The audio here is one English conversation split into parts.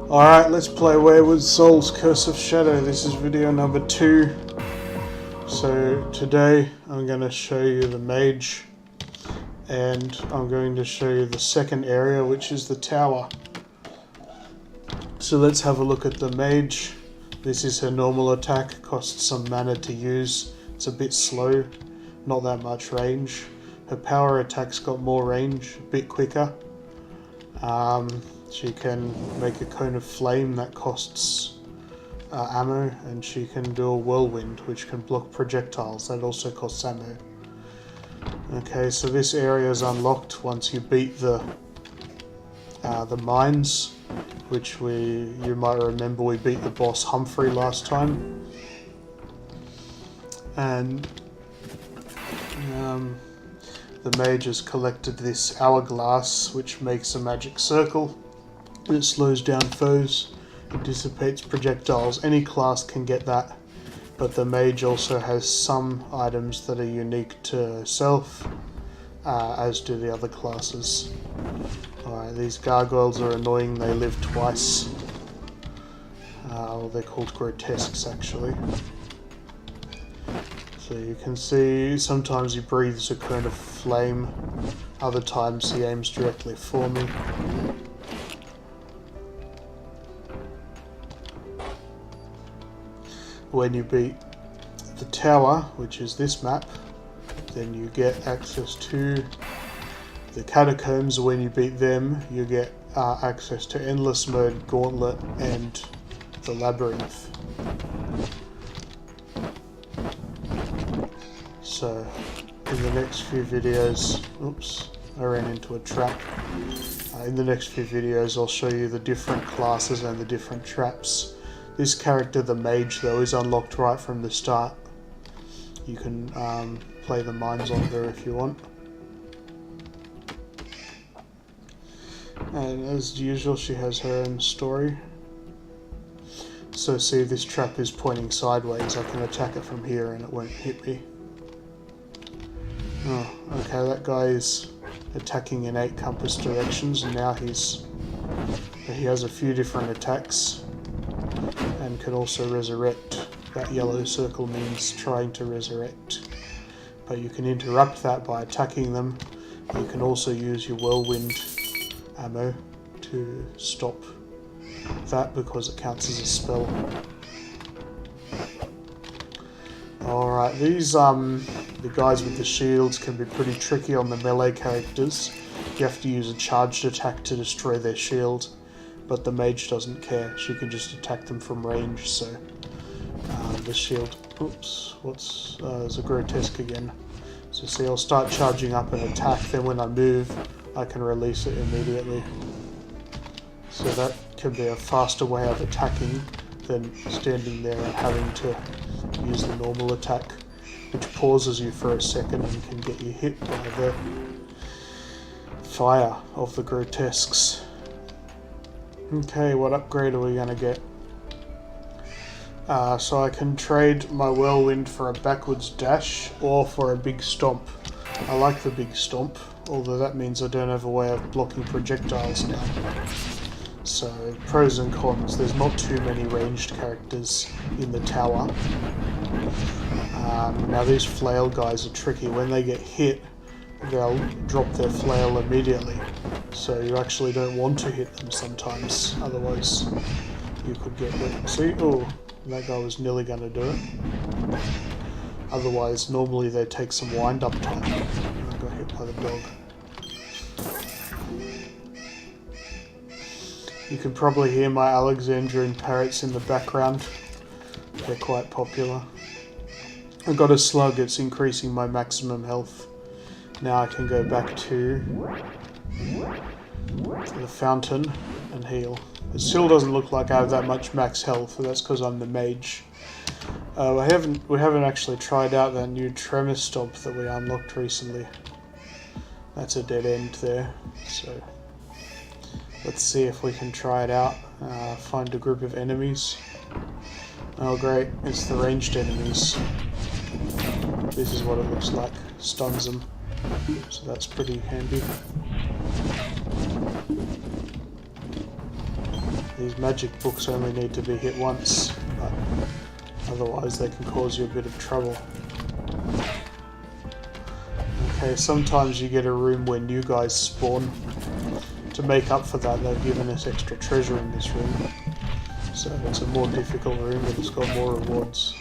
Alright, let's play Wayward Souls Curse of Shadow. This is video number 2. So today I'm going to show you the mage, and I'm going to show you the second area, which is the tower. So let's have a look at the mage. This is her normal attack, costs some mana to use. It's a bit slow, not that much range. Her power attack's got more range, a bit quicker. She can make a cone of flame that costs ammo, and she can do a whirlwind which can block projectiles, that also costs ammo. Okay, so this area is unlocked once you beat the mines, which you might remember we beat the boss Humphrey last time. And the mage has collected this hourglass, which makes a magic circle. It slows down foes, it dissipates projectiles. Any class can get that, but the mage also has some items that are unique to herself, as do the other classes. Alright, these gargoyles are annoying, they live twice. They're called grotesques actually. So you can see sometimes he breathes a cone of flame, other times he aims directly for me. When you beat the tower, which is this map, then you get access to the catacombs. When you beat them, you get access to endless mode, gauntlet, and the labyrinth. So in the next few videos, oops, I ran into a trap. In the next few videos I'll show you the different classes and the different traps. This character, the mage, though, is unlocked right from the start. You can play the mines on her if you want. And as usual, she has her own story. So see, this trap is pointing sideways. I can attack it from here and it won't hit me. Oh, okay, that guy is attacking in 8 compass directions, and now he has a few different attacks. And can also resurrect. That yellow circle means trying to resurrect. But you can interrupt that by attacking them. You can also use your whirlwind ammo to stop that because it counts as a spell. Alright, these the guys with the shields can be pretty tricky on the melee characters. You have to use a charged attack to destroy their shield. But the mage doesn't care, she can just attack them from range, so the shield, oops, there's a grotesque again. So see, I'll start charging up an attack, then when I move, I can release it immediately. So that can be a faster way of attacking than standing there and having to use the normal attack, which pauses you for a second and can get you hit by the fire of the grotesques. Okay, what upgrade are we going to get? So I can trade my whirlwind for a backwards dash or for a big stomp. I like the big stomp, although that means I don't have a way of blocking projectiles now. So pros and cons, there's not too many ranged characters in the tower. Now these flail guys are tricky. When they get hit, they'll drop their flail immediately. So you actually don't want to hit them sometimes, otherwise you could get hit. See, oh, that guy was nearly going to do it. Otherwise, normally they take some wind-up time. I got hit by the dog. You can probably hear my Alexandrian parrots in the background. They're quite popular. I got a slug, it's increasing my maximum health. Now I can go back to the fountain and heal. It still doesn't look like I have that much max health, but that's because I'm the mage. We haven't actually tried out that new tremor stomp that we unlocked recently. That's a dead end there, so let's see if we can try it out. Find a group of enemies. Oh great, it's the ranged enemies. This is what it looks like. Stuns them. So that's pretty handy. These magic books only need to be hit once, but otherwise they can cause you a bit of trouble. Okay, sometimes you get a room where new guys spawn. To make up for that, they've given us extra treasure in this room. So it's a more difficult room, but it's got more rewards.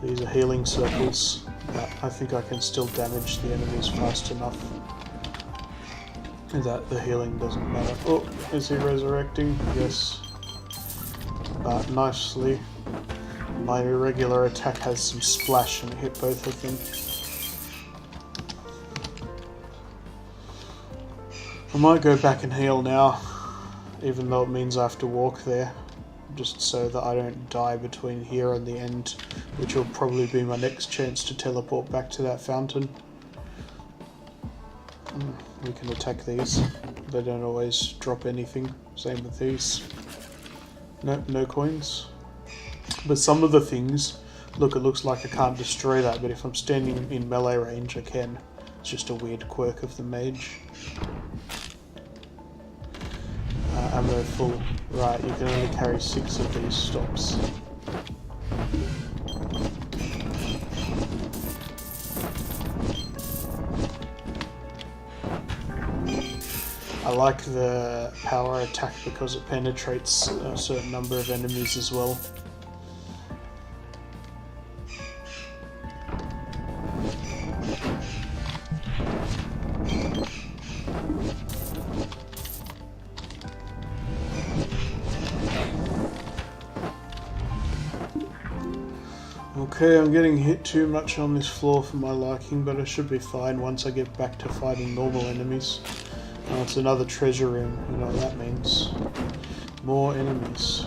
These are healing circles, but I think I can still damage the enemies fast enough that the healing doesn't matter. Oh, is he resurrecting? Yes. But nicely. My irregular attack has some splash and it hit both of them. I might go back and heal now, even though it means I have to walk there, just so that I don't die between here and the end, which will probably be my next chance to teleport back to that fountain. We can attack these. They don't always drop anything. Same with these. Nope, no coins. But some of the things, look, it looks like I can't destroy that, but if I'm standing in melee range, I can. It's just a weird quirk of the mage. Ammo full. Right, you can only carry 6 of these stops. I like the power attack because it penetrates a certain number of enemies as well. Okay, I'm getting hit too much on this floor for my liking, but I should be fine once I get back to fighting normal enemies. Oh, it's another treasure room, you know what that means. More enemies.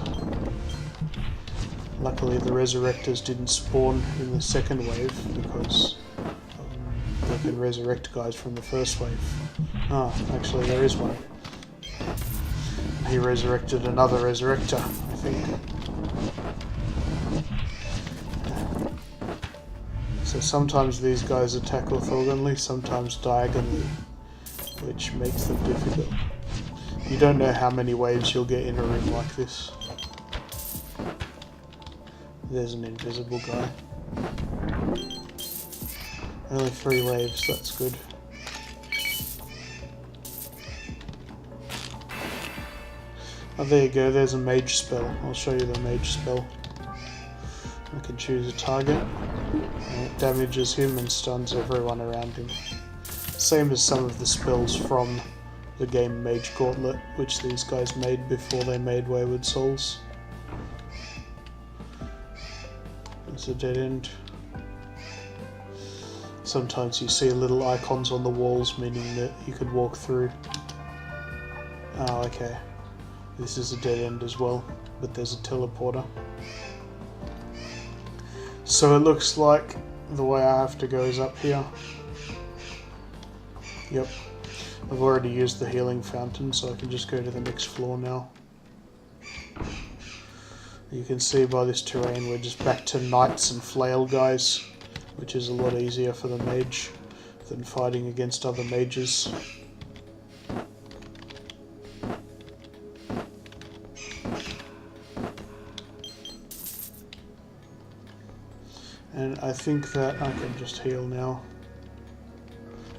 Luckily the resurrectors didn't spawn in the second wave, because they can resurrect guys from the first wave. Ah, actually there is one. He resurrected another resurrector, I think. So sometimes these guys attack orthogonally, sometimes diagonally, which makes them difficult. You don't know how many waves you'll get in a room like this. There's an invisible guy. Only 3 waves, that's good. Oh, there you go, there's a mage spell. I'll show you the mage spell. I can choose a target, and it damages him and stuns everyone around him. Same as some of the spells from the game Mage Gauntlet, which these guys made before they made Wayward Souls. It's a dead end. Sometimes you see little icons on the walls, meaning that you could walk through. Oh, okay. This is a dead end as well, but there's a teleporter. So it looks like the way I have to go is up here. Yep. I've already used the healing fountain, so I can just go to the next floor now. You can see by this terrain we're just back to knights and flail guys, which is a lot easier for the mage than fighting against other mages. And I think that I can just heal now.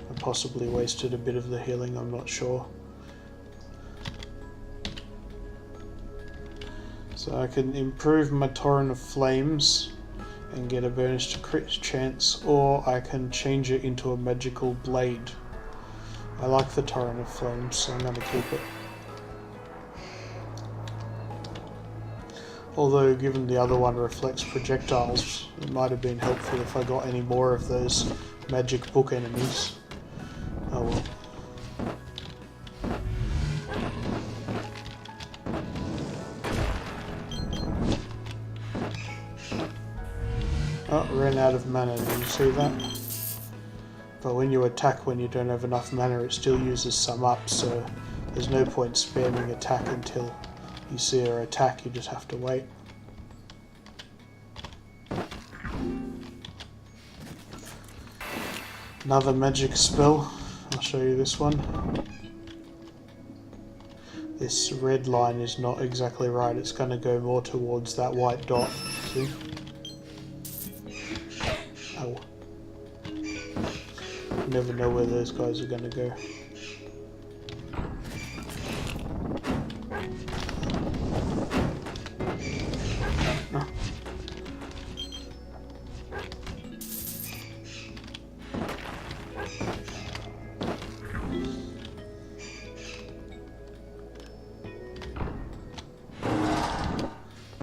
I possibly wasted a bit of the healing, I'm not sure. So I can improve my Torrent of Flames and get a bonus to crit chance, or I can change it into a magical blade. I like the Torrent of Flames, so I'm going to keep it. Although, given the other one reflects projectiles, it might have been helpful if I got any more of those magic book enemies. Oh well. Oh, ran out of mana, did you see that? But when you attack when you don't have enough mana, it still uses some up, so there's no point spamming attack until you see her attack, you just have to wait. Another magic spell, I'll show you this one. this red line is not exactly right. It's going to go more towards that white dot. See? Oh. You never know where those guys are going to go.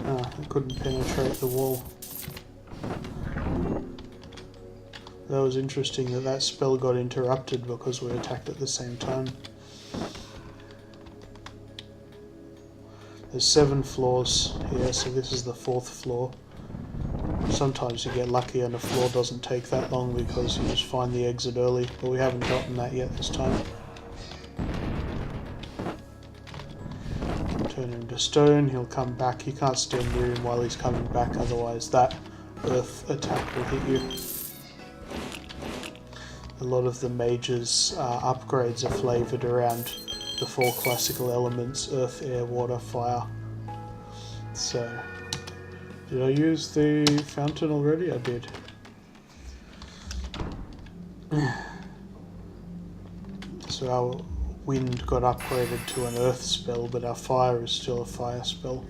I couldn't penetrate the wall. That was interesting that that spell got interrupted because we attacked at the same time. There's 7 floors here, so this is the 4th floor. Sometimes you get lucky and a floor doesn't take that long because you just find the exit early, but we haven't gotten that yet this time. Turn him to stone, he'll come back. You can't stand near him while he's coming back, otherwise that earth attack will hit you. A lot of the mages' upgrades are flavoured around the 4 classical elements: earth, air, water, fire. So, did I use the fountain already? I did. So our wind got upgraded to an earth spell, but our fire is still a fire spell.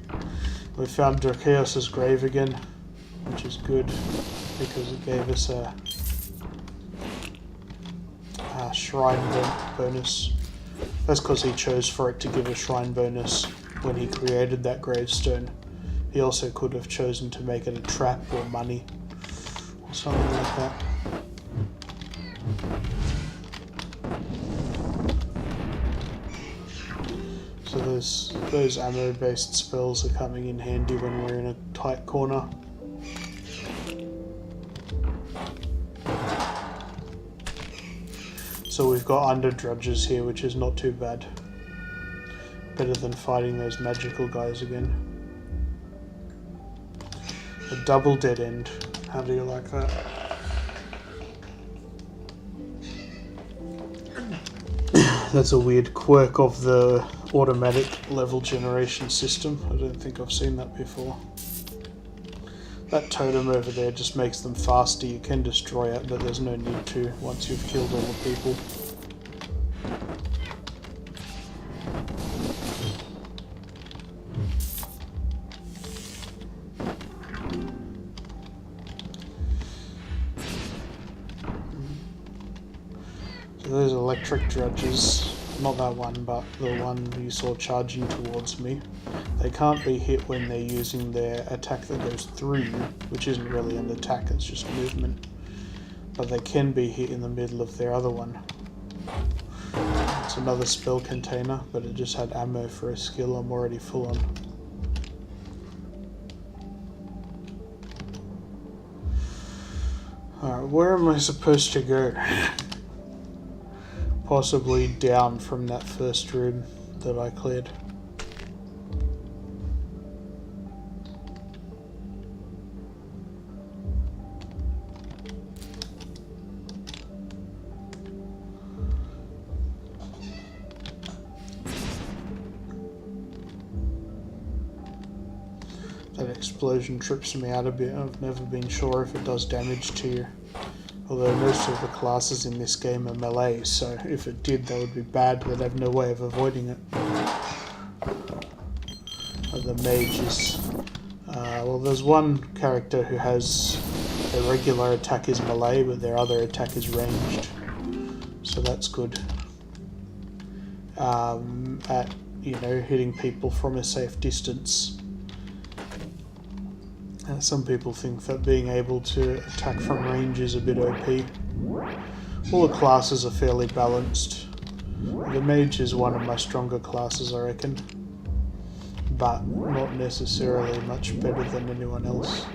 We found Drakeos' grave again, which is good because it gave us a shrine bonus. That's because he chose for it to give a shrine bonus when he created that gravestone. He also could have chosen to make it a trap or money or something like that. So those ammo-based spells are coming in handy when we're in a tight corner. So we've got under drudges here, which is not too bad. Better than fighting those magical guys again. A double dead end. How do you like that? That's a weird quirk of the automatic level generation system. I don't think I've seen that before. That totem over there just makes them faster. You can destroy it, but there's no need to once you've killed all the people. So those electric drudges, not that one, but the one you saw charging towards me. They can't be hit when they're using their attack that goes through you, which isn't really an attack, it's just movement. But they can be hit in the middle of their other one. It's another spell container, but it just had ammo for a skill I'm already full on. Alright, where am I supposed to go? Possibly down from that first room that I cleared. That explosion trips me out a bit. I've never been sure if it does damage to you. Although most of the classes in this game are melee, so if it did, that would be bad. They'd have no way of avoiding it. The mage is... well, there's one character who has their regular attack is melee, but their other attack is ranged. So that's good. At, you know, hitting people from a safe distance. Some people think that being able to attack from range is a bit OP. All the classes are fairly balanced. The mage is one of my stronger classes, I reckon. But not necessarily much better than anyone else.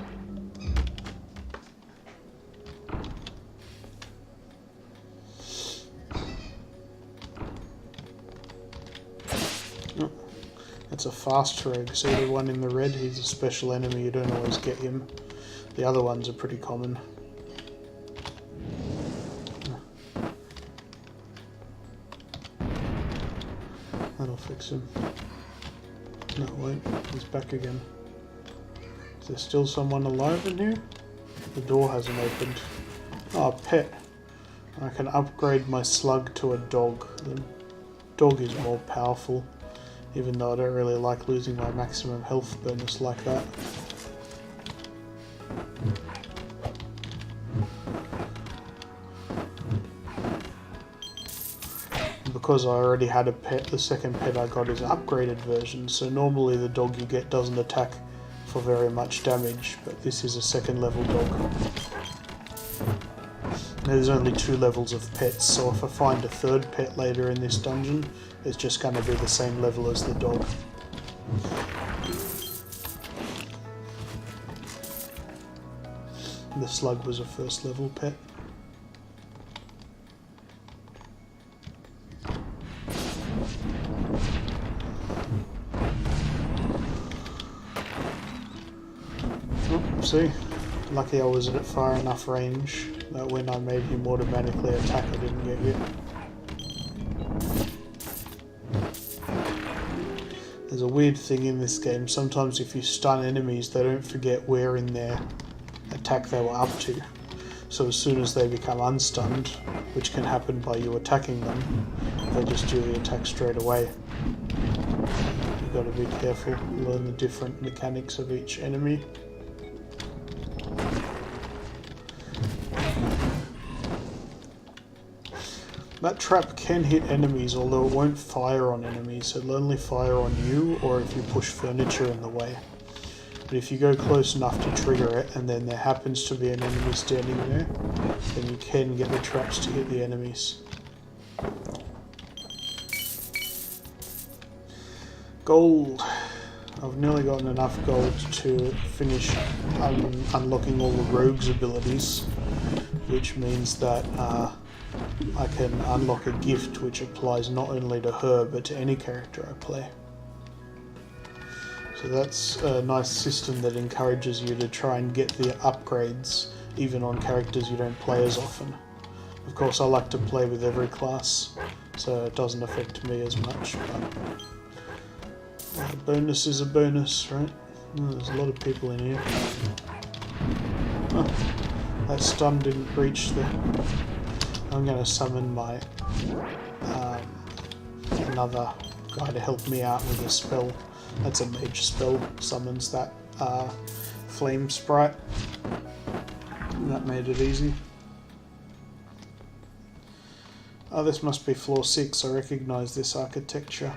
It's a fast rogue, so the one in the red, he's a special enemy, you don't always get him. The other ones are pretty common. That'll fix him. No, it won't. He's back again. Is there still someone alive in here? The door hasn't opened. Oh, pet. I can upgrade my slug to a dog. The dog is more powerful, even though I don't really like losing my maximum health bonus like that. Because I already had a pet, the second pet I got is an upgraded version, so normally the dog you get doesn't attack for very much damage, but this is a second level dog. There's only 2 levels of pets, so if I find a third pet later in this dungeon, it's just going to be the same level as the dog. The slug was a first level pet. Oh, see? Lucky I was at far enough range that when I made him automatically attack I didn't get hit. There's a weird thing in this game. Sometimes if you stun enemies, they don't forget where in their attack they were up to. So as soon as they become unstunned, which can happen by you attacking them, they just do the attack straight away. You've got to be careful, learn the different mechanics of each enemy. That trap can hit enemies, although it won't fire on enemies. It'll only fire on you, or if you push furniture in the way. But if you go close enough to trigger it, and then there happens to be an enemy standing there, then you can get the traps to hit the enemies. Gold. I've nearly gotten enough gold to finish unlocking all the rogue's abilities, which means that I can unlock a gift which applies not only to her but to any character I play. So that's a nice system that encourages you to try and get the upgrades even on characters you don't play as often. Of course I like to play with every class, so it doesn't affect me as much, but a bonus is a bonus, right? Oh, there's a lot of people in here. Oh, that stun didn't reach the... I'm going to summon my another guy to help me out with a spell. That's a mage spell. Summons that flame sprite. And that made it easy. Oh, this must be floor 6. I recognise this architecture.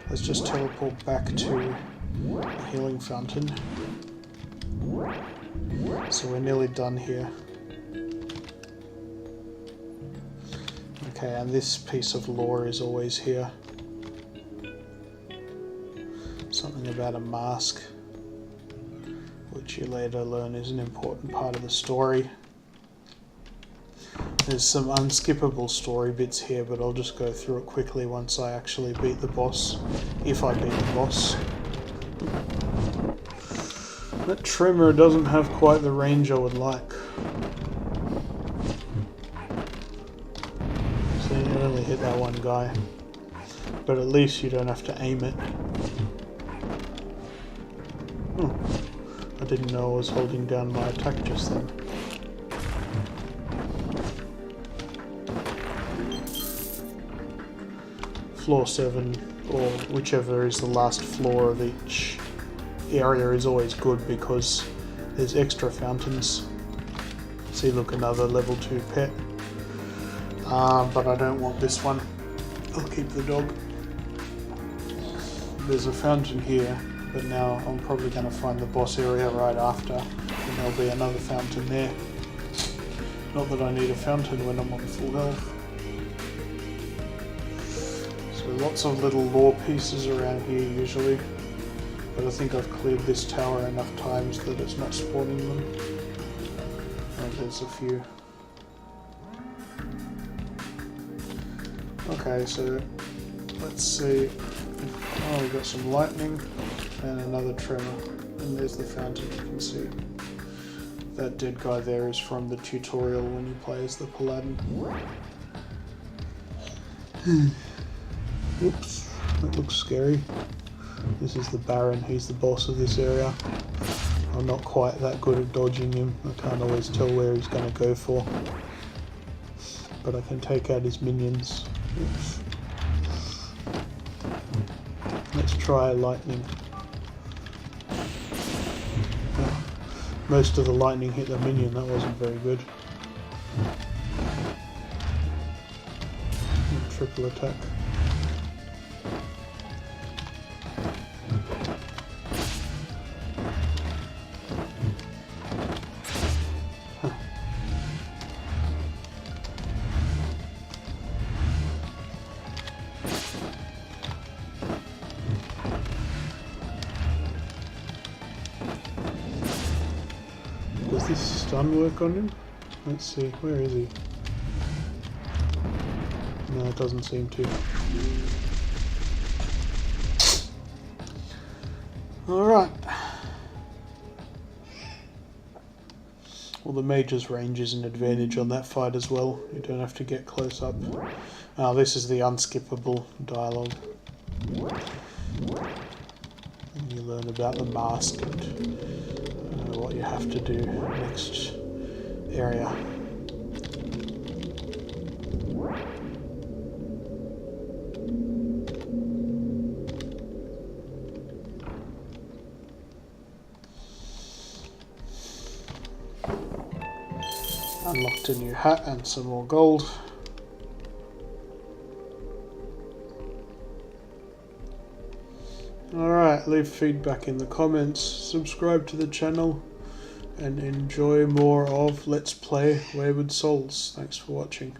Let's just teleport back to the healing fountain. So we're nearly done here. Okay, and this piece of lore is always here. Something about a mask, which you later learn is an important part of the story. There's some unskippable story bits here, but I'll just go through it quickly once I actually beat the boss, if I beat the boss. That trimmer doesn't have quite the range I would like. You only hit that one guy, but at least you don't have to aim it. I didn't know I was holding down my attack just then. Floor 7, or whichever is the last floor of each area, is always good because there's extra fountains. See, look, another level 2 pet. But I don't want this one. I'll keep the dog. There's a fountain here, but now I'm probably going to find the boss area right after, and there'll be another fountain there. Not that I need a fountain when I'm on full health. So lots of little lore pieces around here usually, but I think I've cleared this tower enough times that it's not spawning them. And there's a few. Okay, so let's see. Oh, we've got some lightning and another tremor. And there's the fountain, you can see. That dead guy there is from the tutorial when you play as the Paladin. Oops. That looks scary. This is the Baron, he's the boss of this area. I'm not quite that good at dodging him. I can't always tell where he's going to go for. But I can take out his minions. Oops. Let's try lightning. Oh, most of the lightning hit the minion, that wasn't very good. Triple attack. Does this stun work on him? Let's see, where is he? No, it doesn't seem to. Alright. Well, the mage's range is an advantage on that fight as well. You don't have to get close up. Oh, this is the unskippable dialogue. And you learn about the mask and what you have to do next area. Unlocked a new hat and some more gold. Alright, leave feedback in the comments, subscribe to the channel, and enjoy more of Let's Play Wayward Souls. Thanks for watching.